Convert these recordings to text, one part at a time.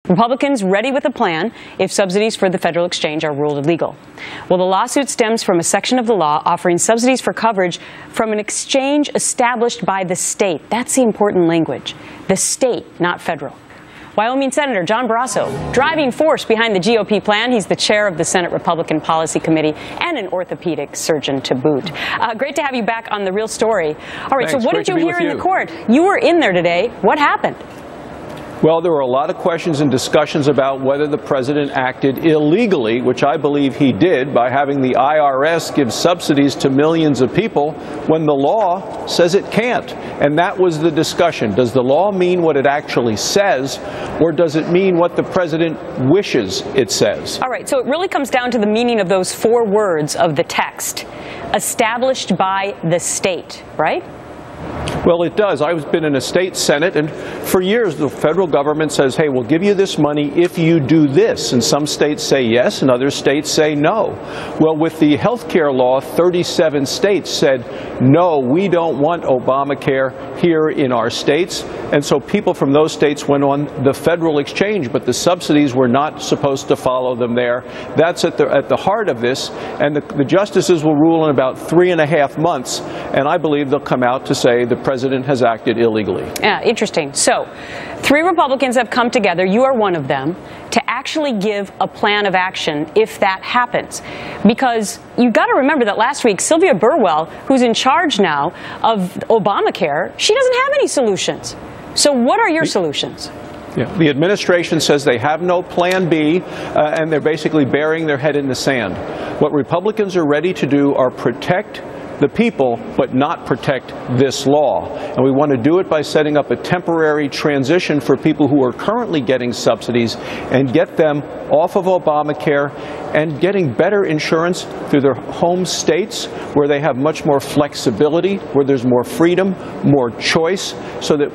Republicans ready with a plan if subsidies for the federal exchange are ruled illegal. Well, the lawsuit stems from a section of the law offering subsidies for coverage from an exchange established by the state. That's the important language. The state, not federal. Wyoming Senator John Barrasso, driving force behind the GOP plan. He's the chair of the Senate Republican Policy Committee and an orthopedic surgeon to boot. Great to have you back on The Real Story. All right, Thanks. So what did you hear in the court? You were in there today. What happened? Well, there were a lot of questions and discussions about whether the president acted illegally, which I believe he did, by having the IRS give subsidies to millions of people when the law says it can't. And that was the discussion. Does the law mean what it actually says, or does it mean what the president wishes it says? All right, so it really comes down to the meaning of those 4 words of the text. Established by the state, right? Well, it does. I've been in a state senate, and for years the federal government says, hey, we'll give you this money if you do this. And some states say yes, and other states say no. Well, with the health care law, 37 states said, no, we don't want Obamacare here in our states. And so people from those states went on the federal exchange, but the subsidies were not supposed to follow them there. That's at the heart of this, and the justices will rule in about 3.5 months, and I believe they'll come out to say the president has acted illegally. Yeah, interesting. So, 3 Republicans have come together, you are one of them, to actually give a plan of action if that happens. Because you've got to remember that last week, Sylvia Burwell, who's in charge now of Obamacare, she doesn't have any solutions. So what are your solutions? Yeah. The administration says they have no plan B, and they're basically burying their head in the sand. What Republicans are ready to do are protect the people, but not protect this law. And we want to do it by setting up a temporary transition for people who are currently getting subsidies and get them off of Obamacare and getting better insurance through their home states where they have much more flexibility, where there's more freedom, more choice, so that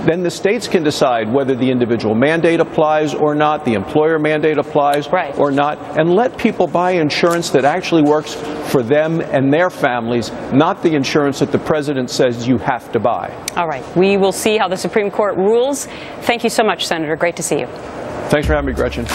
then the states can decide whether the individual mandate applies or not, the employer mandate applies or not, and let people buy insurance that actually works for them and their families, not the insurance that the president says you have to buy. All right. We will see how the Supreme Court rules. Thank you so much, Senator. Great to see you. Thanks for having me, Gretchen.